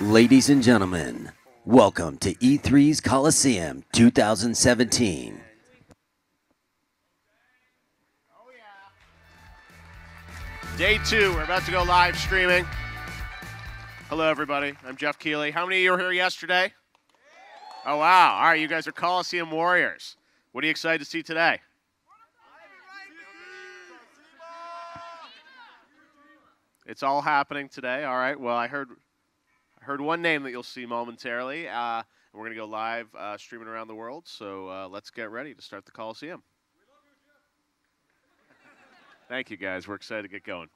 Ladies and gentlemen, welcome to E3's Coliseum 2017. Day 2, we're about to go live streaming. Hello, everybody. I'm Jeff Keighley. How many of you were here yesterday? Oh, wow. All right, you guys are Coliseum Warriors. What are you excited to see today? It's all happening today. All right. Well, I heard one name that you'll see momentarily. We're going to go live streaming around the world. So let's get ready to start the Coliseum. Thank you, guys. We're excited to get going.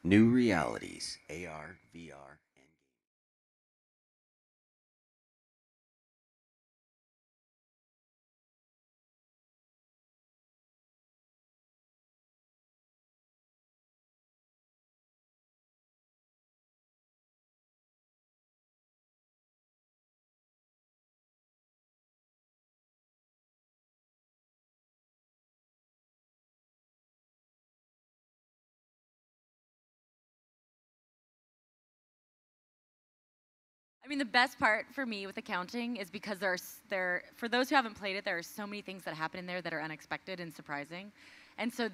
New realities, AR, VR, and I mean, the best part for me with accounting is because for those who haven't played it, there are so many things that happen in there that are unexpected and surprising. And so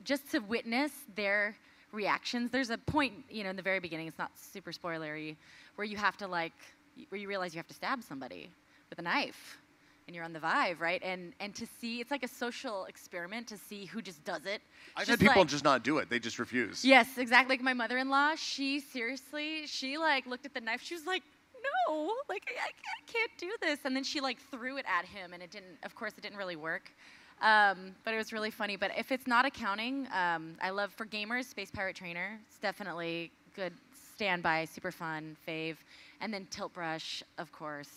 just to witness their reactions, there's a point, in the very beginning, it's not super spoilery, where you have to where you realize you have to stab somebody with a knife. And you're on the Vive, right? And to see, it's like a social experiment to see who just does it. I've had people just not do it. They just refuse. Yes, exactly. Like my mother-in-law, she looked at the knife. She was like, no, I can't do this. And then she threw it at him, and of course, it didn't really work. But it was really funny. But if it's not accounting, I love, for gamers, Space Pirate Trainer. It's definitely good standby, super fun, fave. And then Tilt Brush, of course,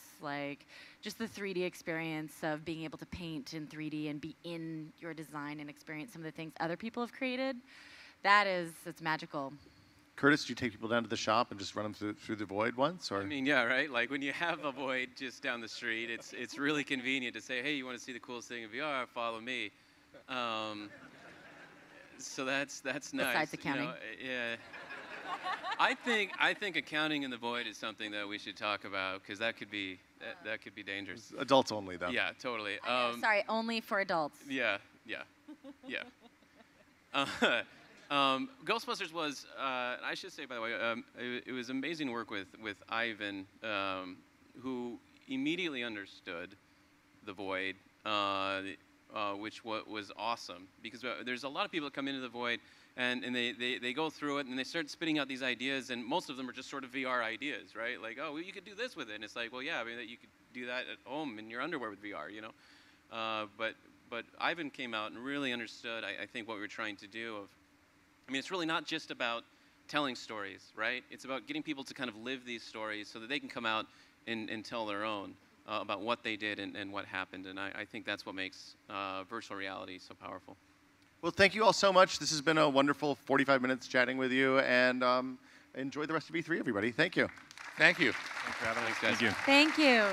just the 3D experience of being able to paint in 3D and be in your design and experience some of the things other people have created. It's magical. Curtis, do you take people down to the shop and just run them through the void once? Or? I mean, yeah, right? Like when you have a void just down the street, it's really convenient to say, hey, you want to see the coolest thing in VR? Follow me. So that's nice. Besides accounting. Yeah. I think accounting in the void is something that we should talk about because that could be dangerous. Adults only, though. Yeah, totally. Sorry, only for adults. Yeah. Ghostbusters was, I should say, by the way, it was amazing work with Ivan, who immediately understood the void, which was awesome. Because there's a lot of people that come into the void, and they go through it, and they start spitting out these ideas, and most of them are just sort of VR ideas, right? Like, oh, well, you could do this with it. And it's like, well, yeah, I mean, you could do that at home in your underwear with VR, But Ivan came out and really understood, I think, what we were trying to do. It's really not just about telling stories, right? It's about getting people to kind of live these stories so that they can come out and tell their own about what they did and what happened. And I think that's what makes virtual reality so powerful. Well, thank you all so much. This has been a wonderful 45 minutes chatting with you. And enjoy the rest of E3, everybody. Thank you. Thank you. Thanks for having us, guys. Thank you. Thank you.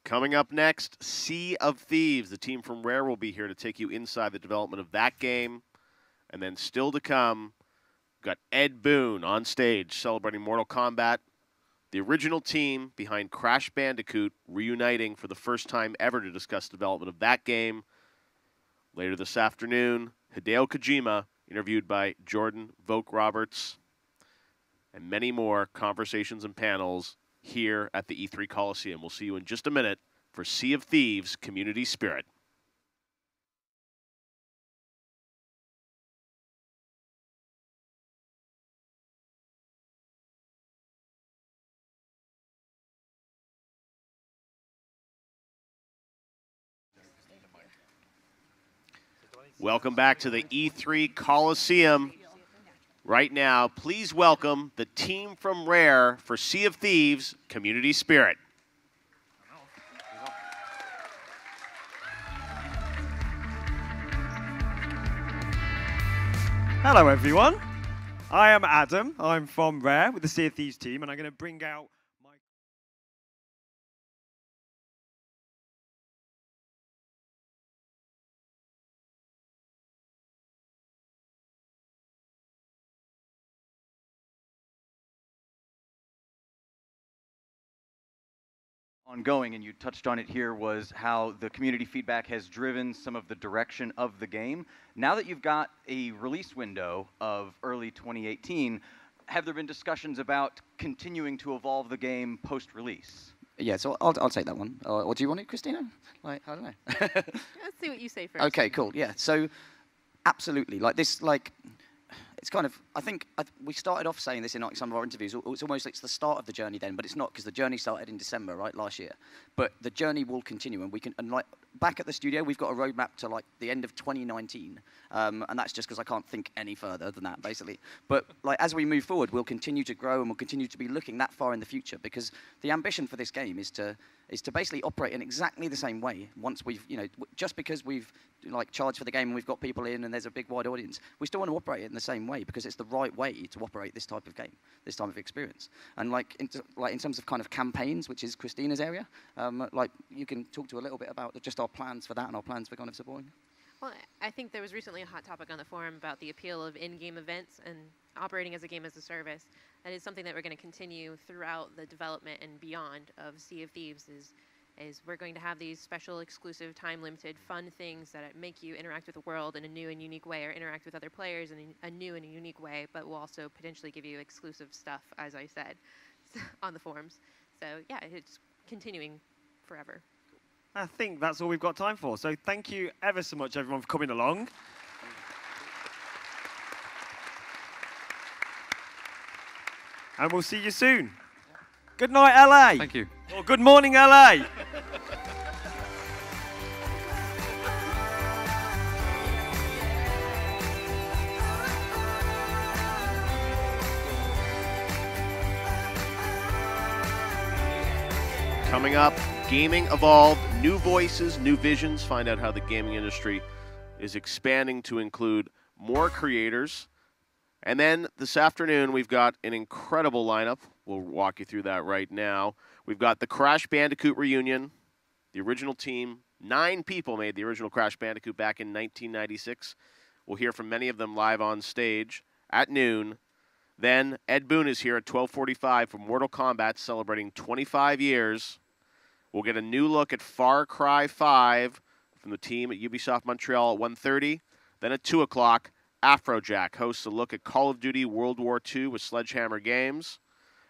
Coming up next, Sea of Thieves. The team from Rare will be here to take you inside the development of that game. And then still to come, we've got Ed Boon on stage celebrating Mortal Kombat. The original team behind Crash Bandicoot reuniting for the first time ever to discuss development of that game. Later this afternoon, Hideo Kojima, interviewed by Jordan Vogt Roberts, and many more conversations and panels here at the E3 Coliseum. We'll see you in just a minute for Sea of Thieves Community Spirit. Welcome back to the E3 Coliseum. Right now, please welcome the team from Rare for Sea of Thieves Community Spirit. Hello everyone, I am Adam, I'm from Rare with the Sea of Thieves team, and I'm going to bring out my... Ongoing, and you touched on it here, was how the community feedback has driven some of the direction of the game. Now that you've got a release window of early 2018, have there been discussions about continuing to evolve the game post-release? Yeah, so I'll take that one. Or do you want it, Christina? Like, I don't know. Let's see what you say first. Okay, cool. Yeah, so absolutely. Like this, like, it's kind of, I think we started off saying this in like some of our interviews. It's almost like it's the start of the journey then, but it's not, because the journey started in December, right, last year. But the journey will continue, and we can, and like back at the studio, we've got a roadmap to like the end of 2019, and that's just because I can't think any further than that, basically. But like as we move forward, we'll continue to grow, and we'll continue to be looking that far in the future, because the ambition for this game is to basically operate in exactly the same way. Once we've, you know, just because we've like charged for the game and we've got people in and there's a big wide audience, we still want to operate it in the same way, because it's the right way to operate this type of game, this type of experience. And like in terms of kind of campaigns, which is Christina's area, like you can talk to a little bit about just our plans for that and our plans for kind of supporting. Well, I think there was recently a hot topic on the forum about the appeal of in-game events and operating as a game as a service. That is something that we're going to continue throughout the development and beyond of Sea of Thieves. Is we're going to have these special, exclusive, time-limited, fun things that make you interact with the world in a new and unique way, or interact with other players in a new and a unique way, but will also potentially give you exclusive stuff, as I said, on the forums. So yeah, it's continuing forever. I think that's all we've got time for. So thank you ever so much, everyone, for coming along. And we'll see you soon. Good night, LA. Thank you. Or good morning, LA. Coming up, Gaming Evolved, new voices, new visions. Find out how the gaming industry is expanding to include more creators. And then this afternoon, we've got an incredible lineup. We'll walk you through that right now. We've got the Crash Bandicoot reunion, the original team. 9 people made the original Crash Bandicoot back in 1996. We'll hear from many of them live on stage at noon. Then Ed Boon is here at 12:45 for Mortal Kombat, celebrating 25 years. We'll get a new look at Far Cry 5 from the team at Ubisoft Montreal at 1:30. Then at 2 o'clock, Afrojack hosts a look at Call of Duty World War II with Sledgehammer Games.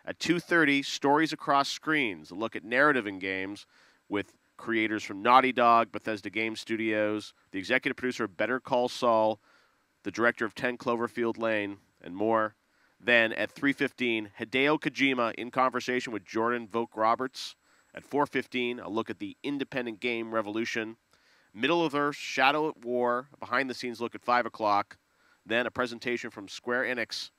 At 2:30, Stories Across Screens, a look at narrative in games with creators from Naughty Dog, Bethesda Game Studios, the executive producer of Better Call Saul, the director of 10 Cloverfield Lane, and more. Then at 3:15, Hideo Kojima in conversation with Jordan Vogt-Roberts. At 4:15, a look at the independent game revolution. Middle of Earth, Shadow at War, a behind-the-scenes look at 5 o'clock. Then a presentation from Square Enix.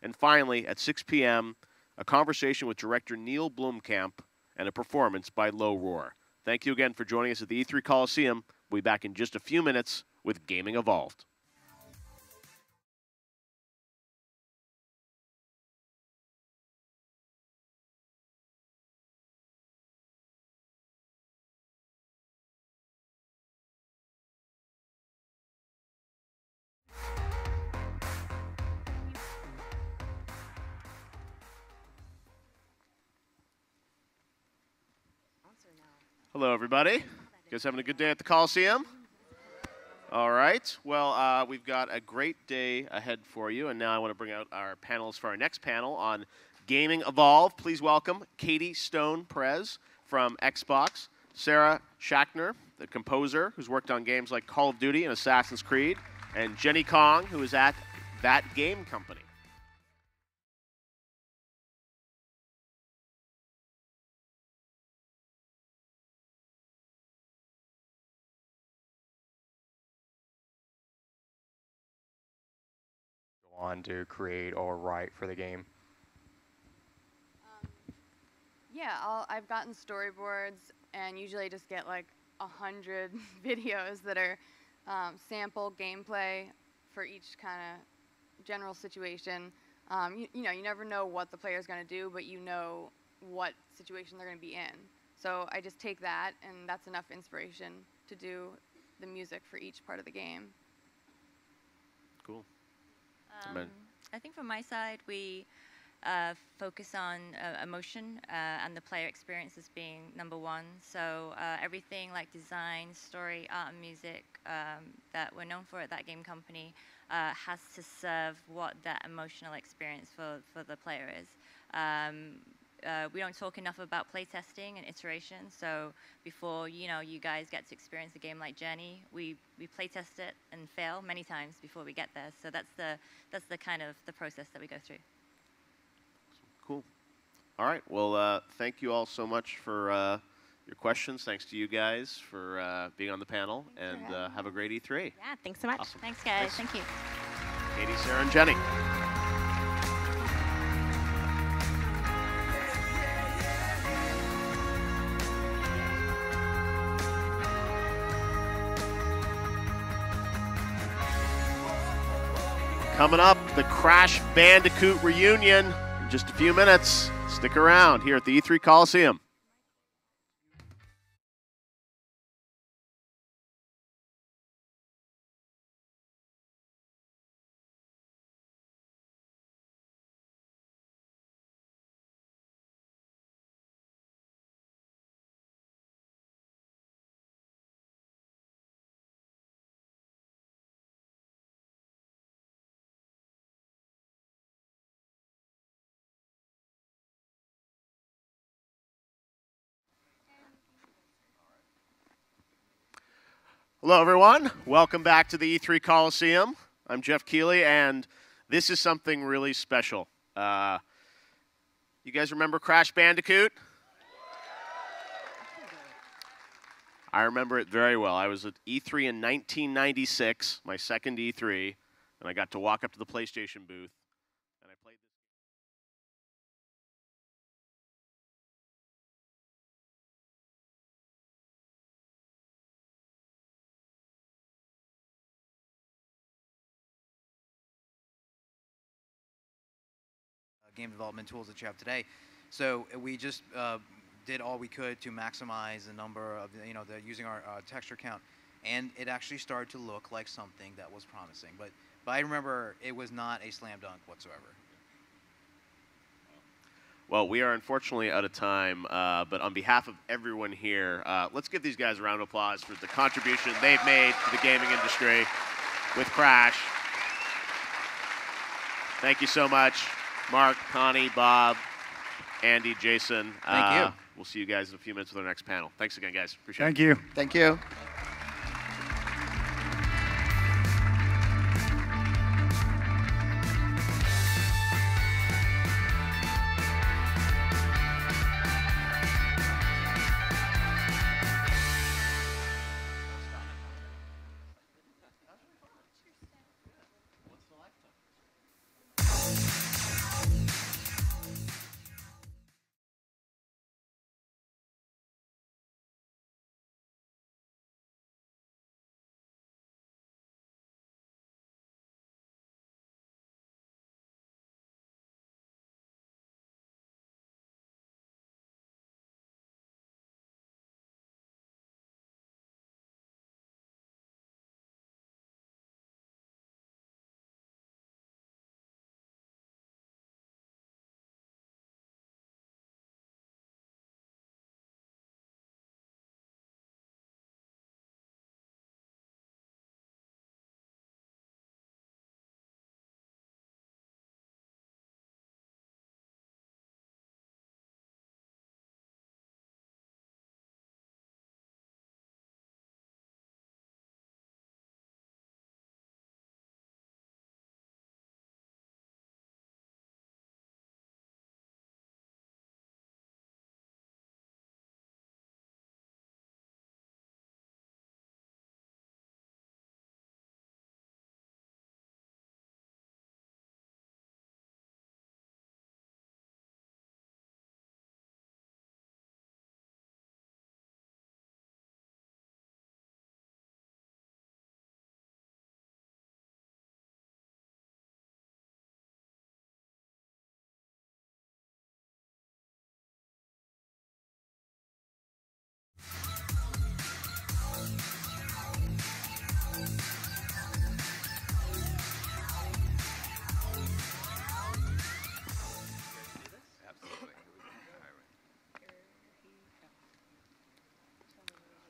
And finally, at 6 p.m., a conversation with director Neil Blomkamp and a performance by Low Roar. Thank you again for joining us at the E3 Coliseum. We'll be back in just a few minutes with Gaming Evolved. Hello, everybody. You guys having a good day at the Coliseum? All right. Well, we've got a great day ahead for you, and now I want to bring out our panelists for our next panel on Gaming Evolve. Please welcome Katie Stone-Perez from Xbox, Sarah Schachner, the composer who's worked on games like Call of Duty and Assassin's Creed, and Jenny Kong, who is at That Game Company. on to create or write for the game? Yeah, I've gotten storyboards and usually just get like 100 videos that are sample gameplay for each kind of general situation. You know, you never know what the player's going to do, but you know what situation they're going to be in. So I just take that, and that's enough inspiration to do the music for each part of the game. Cool. I think from my side, we focus on emotion and the player experience as being number one. So everything like design, story, art, and music that we're known for at that game company has to serve what that emotional experience for the player is. We don't talk enough about playtesting and iteration. So before you guys get to experience a game like Journey, we playtest it and fail many times before we get there. So that's the kind of the process that we go through. Cool. All right. Well, thank you all so much for your questions. Thanks to you guys for being on the panel, and have a great E3. Yeah, thanks so much. Awesome. Thanks, guys. Thank you. Katie, Sarah, and Jenny. Coming up, the Crash Bandicoot reunion in just a few minutes. Stick around here at the E3 Coliseum. Hello, everyone. Welcome back to the E3 Coliseum. I'm Jeff Keighley, and this is something really special. You guys remember Crash Bandicoot? I remember it very well. I was at E3 in 1996, my second E3, and I got to walk up to the PlayStation booth, and I played this. Game development tools that you have today. So we just did all we could to maximize the number of, using our texture count. And it actually started to look like something that was promising. But I remember it was not a slam dunk whatsoever. Well, we are unfortunately out of time, but on behalf of everyone here, let's give these guys a round of applause for the contribution they've made to the gaming industry with Crash. Thank you so much. Mark, Connie, Bob, Andy, Jason. Thank you. We'll see you guys in a few minutes with our next panel. Thanks again, guys. Appreciate it. Thank you. Thank you.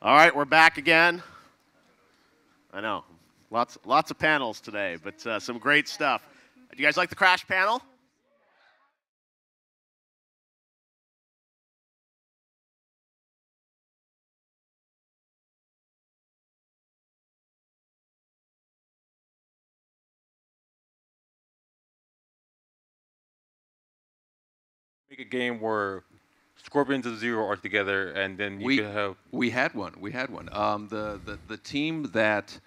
All right, we're back again. I know, lots of panels today, but some great stuff. Do you guys like the Crash panel? Make a game where Scorpions and Zero are together, and then you could have. We had one. We had one. The team that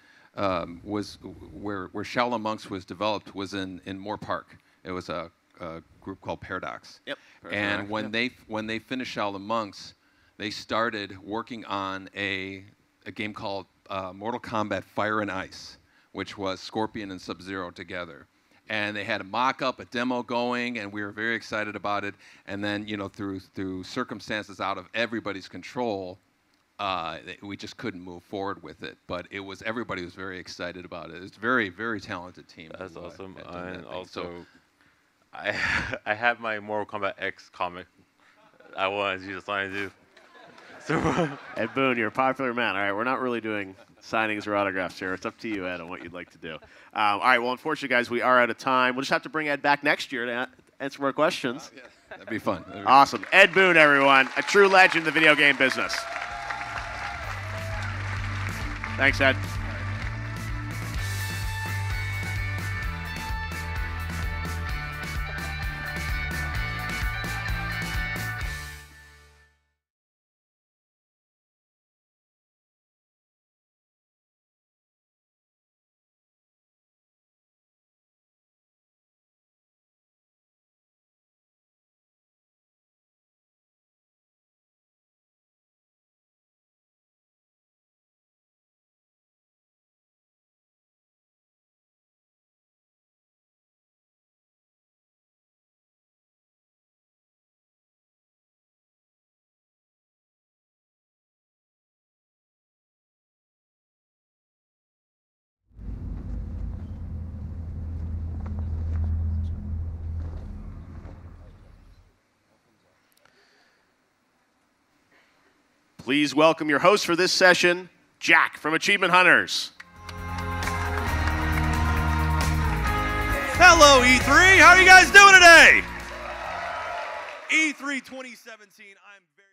was where Shaolin Monks was developed was in Moore Park. It was a group called Paradox. Yep. And when they finished Shaolin Monks, they started working on a game called Mortal Kombat Fire and Ice, which was Scorpion and Sub-Zero together. And they had a mock-up, a demo going, and we were very excited about it. And then, you know, through circumstances out of everybody's control, we just couldn't move forward with it. But everybody was very excited about it. It's a very, very talented team. That's awesome. And also, So, I have my Mortal Kombat X comic. I wanted you to sign it too. So Ed Boon, you're a popular man. All right, we're not really doing signings or autographs here. It's up to you, Ed, on what you'd like to do. All right, well, unfortunately, guys, we are out of time. We'll just have to bring Ed back next year to answer more questions. Yeah, that'd be fun. Awesome. Ed Boon, everyone, a true legend in the video game business. Thanks, Ed. Please welcome your host for this session, Jack from Achievement Hunters. Hello, E3. How are you guys doing today? E3 2017. I'm very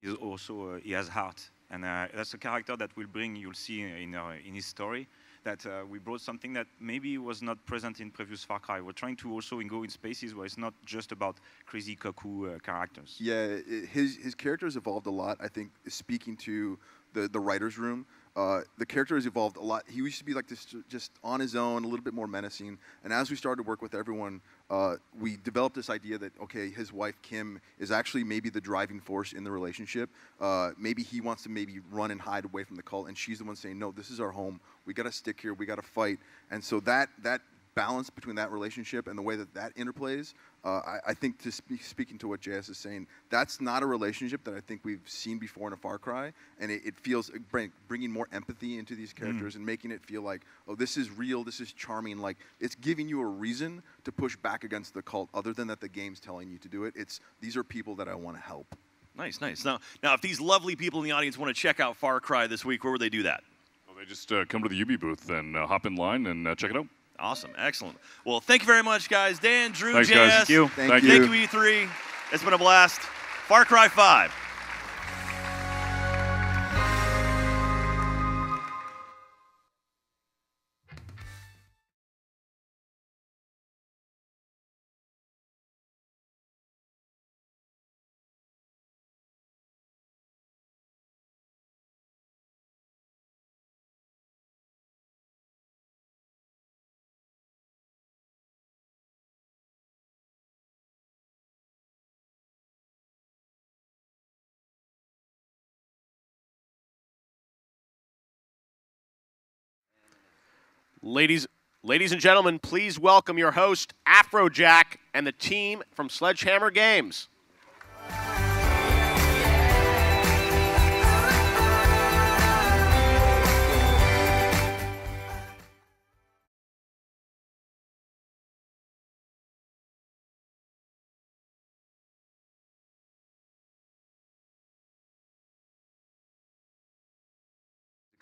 He's also he has heart, and that's a character that we'll bring. You'll see in his story that we brought something that maybe was not present in previous Far Cry. We're trying to also go in spaces where it's not just about crazy kaku characters. Yeah, his character's evolved a lot. I think speaking to the writer's room, the character has evolved a lot. He used to be like this, just on his own, a little bit more menacing. And as we started to work with everyone, we developed this idea that, okay, his wife, Kim, is actually maybe the driving force in the relationship. Maybe he wants to maybe run and hide away from the cult, and she's the one saying, no, this is our home. We got to stick here. We got to fight. And so that balance between that relationship and the way that interplays, I think, speaking to what JS is saying, that's not a relationship that I think we've seen before in a Far Cry, and it feels bringing more empathy into these characters and making it feel like, oh, this is real, this is charming, like it's giving you a reason to push back against the cult other than that the game's telling you to do it. These are people that I want to help. nice. Now, if these lovely people in the audience want to check out Far Cry this week, where would they do that? Well, they just come to the UB booth and hop in line and check it out. Awesome, excellent. Well, thank you very much, guys. Dan, Drew, Thanks, JS. guys. Thank you. Thank you, E3. It's been a blast. Far Cry 5. Ladies and gentlemen, please welcome your host, Afrojack, and the team from Sledgehammer Games.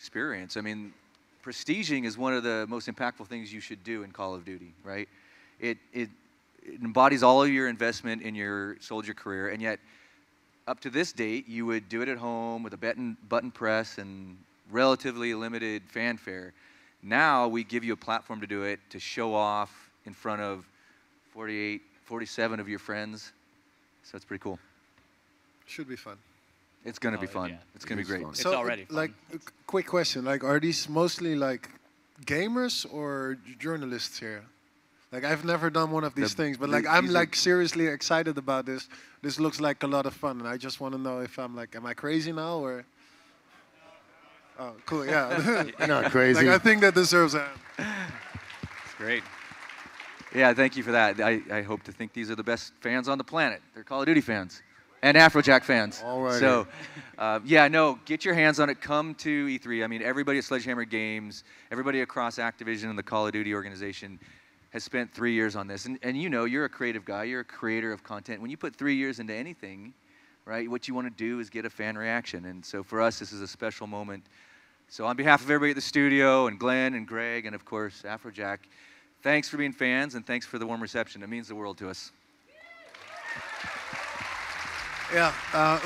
experience. I mean, prestiging is one of the most impactful things you should do in Call of Duty, right? It embodies all of your investment in your soldier career, and yet up to this date, you would do it at home with a button press and relatively limited fanfare. Now we give you a platform to do it, to show off in front of 48, 47 of your friends. So it's pretty cool. Should be fun. It's going to be fun. It's going to be great. It's already fun. Like, quick question. Like, are these mostly like gamers or journalists here? Like, I've never done one of these things, but like, I'm like seriously excited about this. This looks like a lot of fun, and I just want to know if I'm like, am I crazy now or? Oh, cool. Yeah. You're not crazy. Like, I think that deserves a. It's great. Yeah, thank you for that. I hope to think these are the best fans on the planet. They're Call of Duty fans and Afrojack fans. All right. So, yeah, no, get your hands on it. Come to E3. I mean, everybody at Sledgehammer Games, everybody across Activision and the Call of Duty organization has spent 3 years on this. And you know, you're a creative guy. You're a creator of content. When you put 3 years into anything, right, what you want to do is get a fan reaction. And so for us, this is a special moment. So on behalf of everybody at the studio and Glenn and Greg and, of course, Afrojack, thanks for being fans and thanks for the warm reception. It means the world to us. Yeah,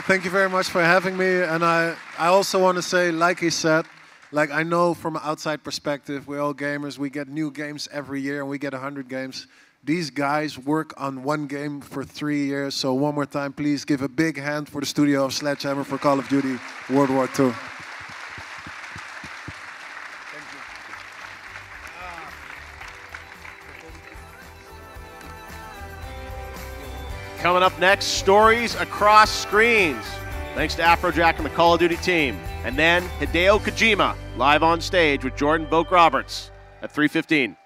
thank you very much for having me. And I also want to say, like he said, like I know from an outside perspective, we're all gamers. We get new games every year and we get 100 games. These guys work on one game for 3 years. So one more time, please give a big hand for the studio of Sledgehammer for Call of Duty World War II. Coming up next, stories across screens. Thanks to Afrojack and the Call of Duty team. And then Hideo Kojima, live on stage with Jordan Vogt-Roberts at 3:15.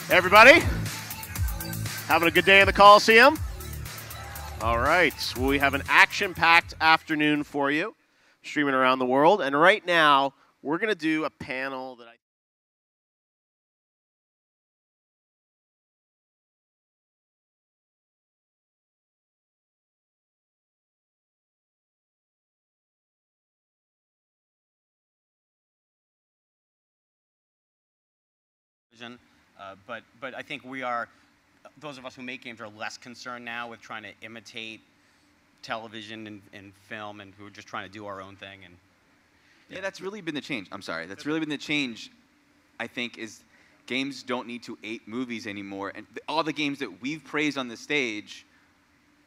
Hey everybody, having a good day in the Coliseum? All right, well, we have an action-packed afternoon for you, streaming around the world. And right now, we're going to do a panel that I But I think we are, those of us who make games are less concerned now with trying to imitate television and film, and we're just trying to do our own thing. And yeah, that's really been the change. I'm sorry. That's really been the change, I think, is games don't need to ape movies anymore. And all the games that we've praised on the stage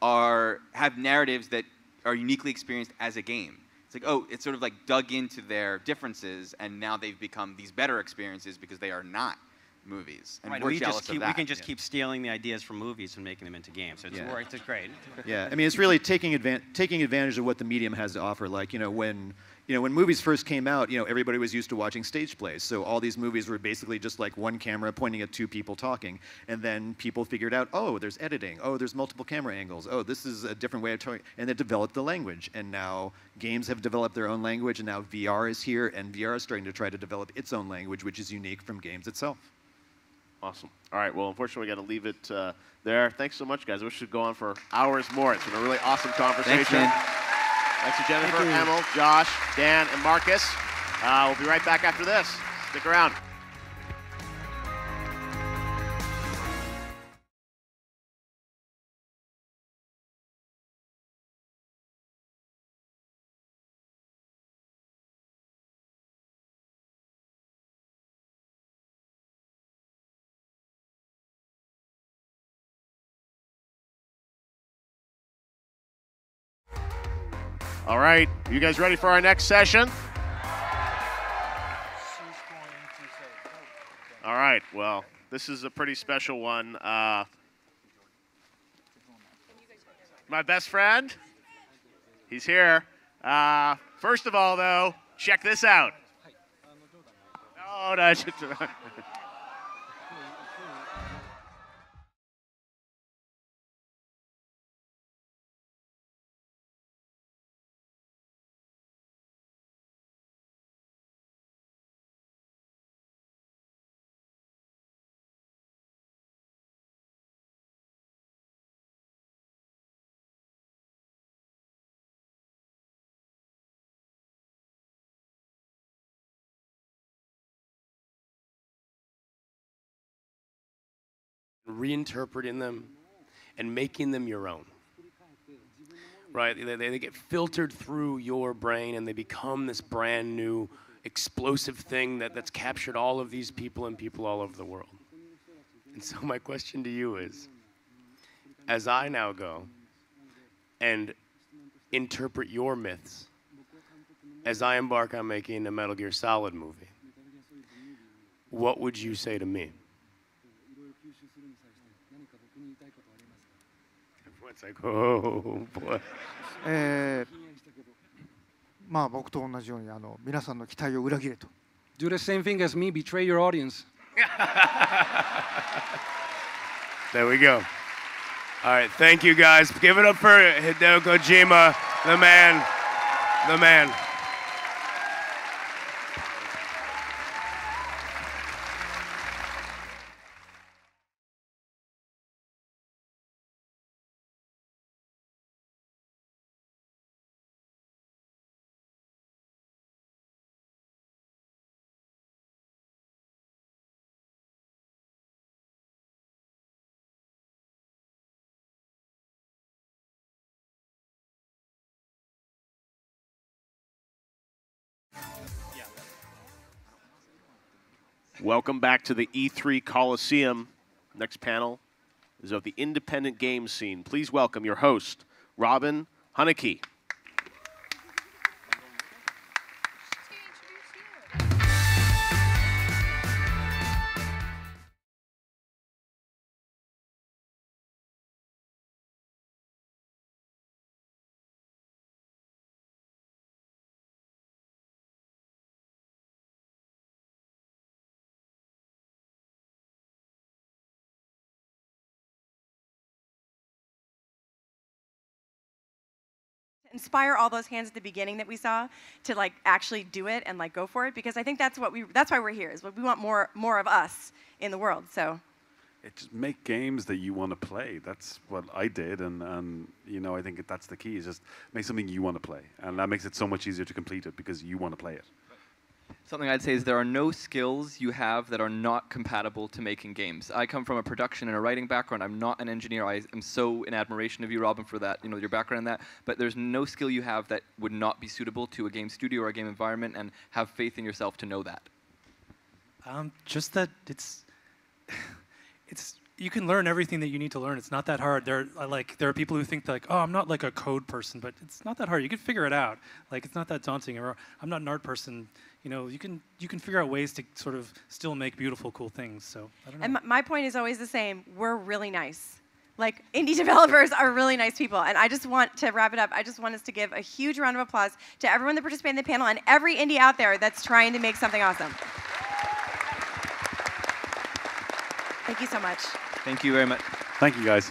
have narratives that are uniquely experienced as a game. It's like, oh, it's sort of like dug into their differences, and now they've become these better experiences because they are not movies. And right, we're jealous of that. we can just keep stealing the ideas from movies and making them into games. So it's great. Yeah, I mean, it's really taking advantage of what the medium has to offer. Like, when movies first came out, everybody was used to watching stage plays. So all these movies were basically just like one camera pointing at two people talking. And then people figured out, oh, there's editing. Oh, there's multiple camera angles. Oh, this is a different way of talking. And they developed the language. And now games have developed their own language. And now VR is here. And VR is starting to try to develop its own language, which is unique from games itself. Awesome. All right, well, unfortunately, we got to leave it there. Thanks so much, guys. I wish we could go on for hours more. It's been a really awesome conversation. Thanks, man. Thanks to Jennifer, Emil, Josh, Dan, and Marcus. We'll be right back after this. Stick around. All right, you guys ready for our next session? All right. Well, this is a pretty special one. My best friend, he's here. First of all, though, check this out. Oh, no, reinterpreting them and making them your own. Right? They get filtered through your brain and they become this brand new explosive thing that's captured all of these people and people all over the world. And so my question to you is, as I now go and interpret your myths, as I embark on making a Metal Gear Solid movie, what would you say to me? Everyone's like, oh boy. まあ僕と同じように皆さんの期待を裏切れと。Do the same thing as me, betray your audience. There we go. All right, thank you guys. Give it up for Hideo Kojima, the man, the man. Welcome back to the E3 Coliseum. Next panel is of the independent game scene. Please welcome your host, Robin Haneke. Inspire all those hands at the beginning that we saw to like actually do it and like go for it, because I think that's why we're here, is we want more of us in the world. So it's make games that you want to play. That's what I did, and you know, I think that's the key, is just make something you want to play, and that makes it so much easier to complete it because you want to play it. Something I'd say is there are no skills you have that are not compatible to making games. I come from a production and a writing background. I'm not an engineer. I am so in admiration of you, Robin, for that, your background in that. But there's no skill you have that would not be suitable to a game studio or a game environment, and have faith in yourself to know that. Just that it's you can learn everything that you need to learn. It's not that hard. There are people who think like, oh, I'm not like a code person, but it's not that hard. You can figure it out. Like, it's not that daunting. Or I'm not an art person. You can figure out ways to sort of still make beautiful, cool things. So I don't know. And my point is always the same. We're really nice. Like, indie developers are really nice people. And I just want to wrap it up. I just want us to give a huge round of applause to everyone that participated in the panel and every indie out there that's trying to make something awesome. Thank you so much. Thank you very much. Thank you, guys.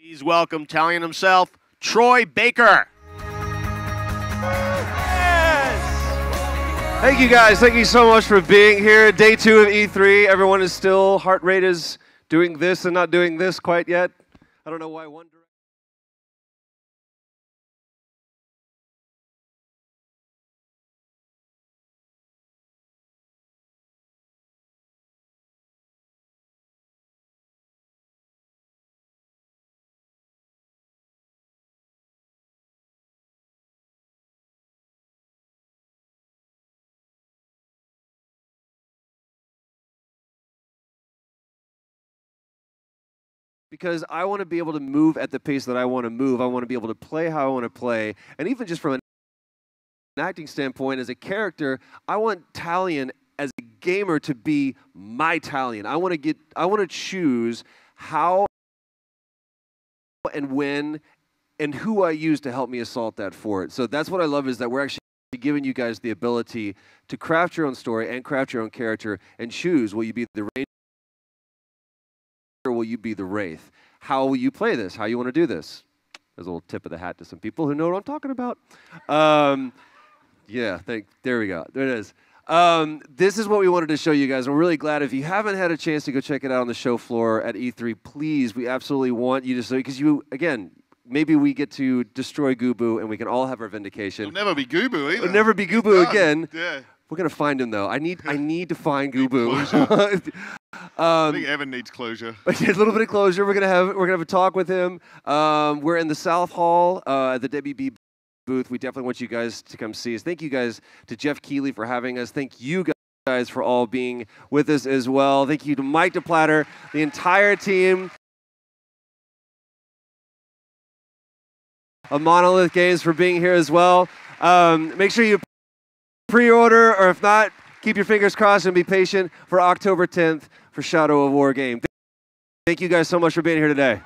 Please welcome Italian himself, Troy Baker. Thank you guys. Thank you so much for being here. Day 2 of E3. Everyone is still, heart rate is doing this and not doing this quite yet. I don't know why one direction. Because I want to be able to move at the pace that I want to move. I want to be able to play how I want to play. And even just from an acting standpoint, as a character, I want Talion as a gamer to be my Talion. I want to choose how and when and who I use to help me assault that fort. So that's what I love, is that we're actually giving you guys the ability to craft your own story and craft your own character and choose, will you be the Ranger or will you be the Wraith? How will you play this? How you want to do this? There's a little tip of the hat to some people who know what I'm talking about. Yeah, there we go. There it is. This is what we wanted to show you guys. I'm really glad. If you haven't had a chance to go check it out on the show floor at E3, please, we absolutely want you to see, because again, maybe we get to destroy Gubu and we can all have our vindication. It'll never be Gubu either. It'll never be Gubu again. Yeah. We're gonna find him though. I need to find Gubu. I think Evan needs closure. A little bit of closure. We're gonna have a talk with him. We're in the South Hall at the WB booth. We definitely want you guys to come see us. Thank you guys to Jeff Keighley for having us. Thank you guys for all being with us as well. Thank you to Mike DePlatter, the entire team of Monolith Games for being here as well. Make sure you pre-order, or if not, keep your fingers crossed and be patient for October 10th for Shadow of War game. Thank you guys so much for being here today.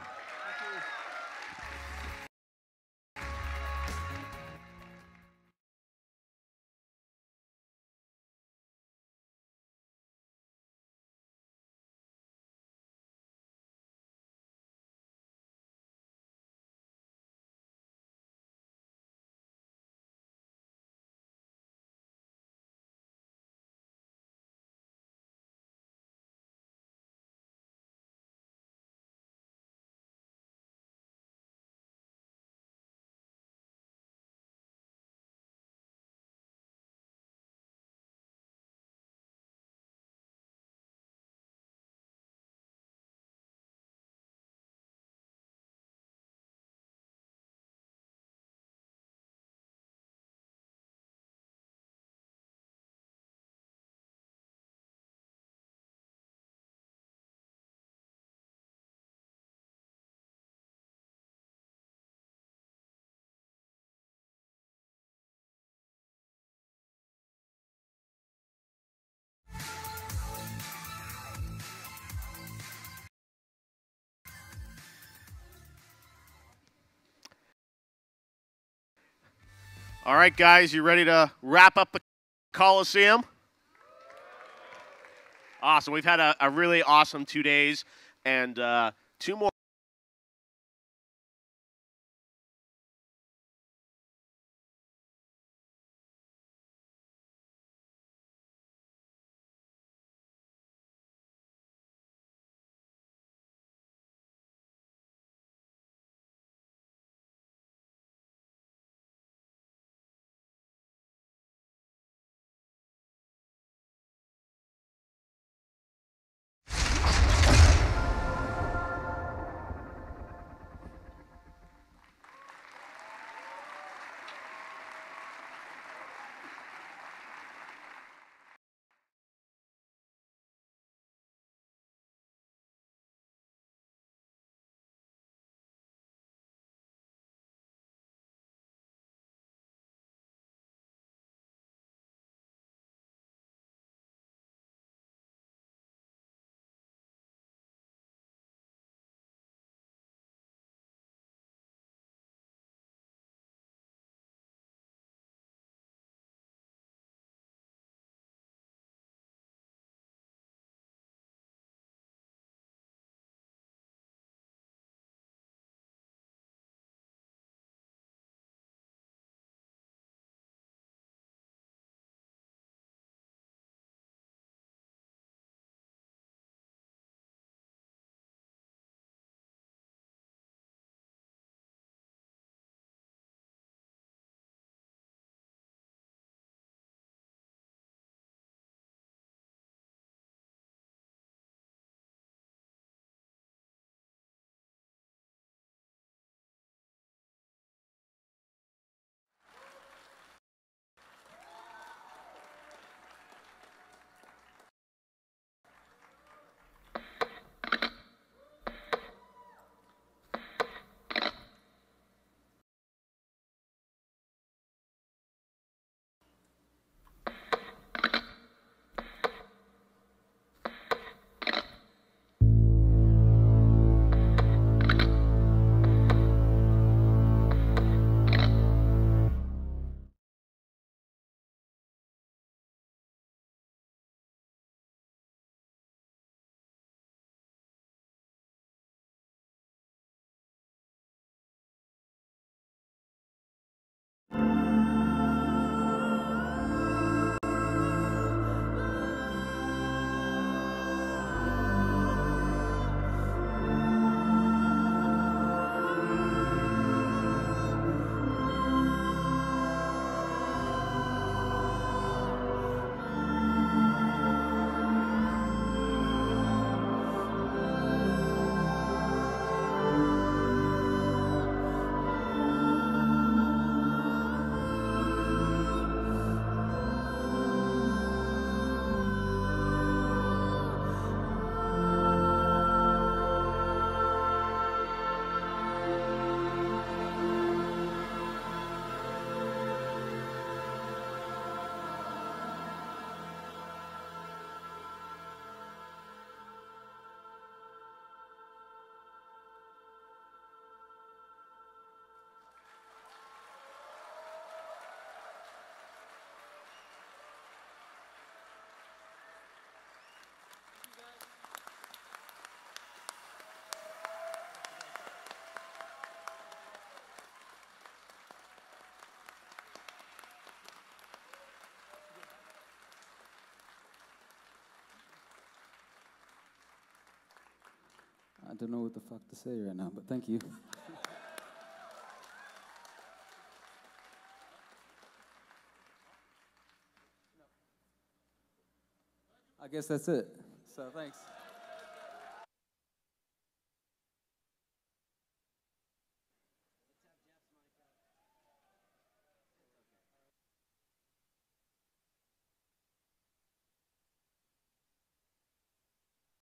All right, guys, you ready to wrap up the Coliseum? Awesome. We've had a really awesome 2 days, and 2 more. don't know what the fuck to say right now, but thank you. I guess that's it. So thanks.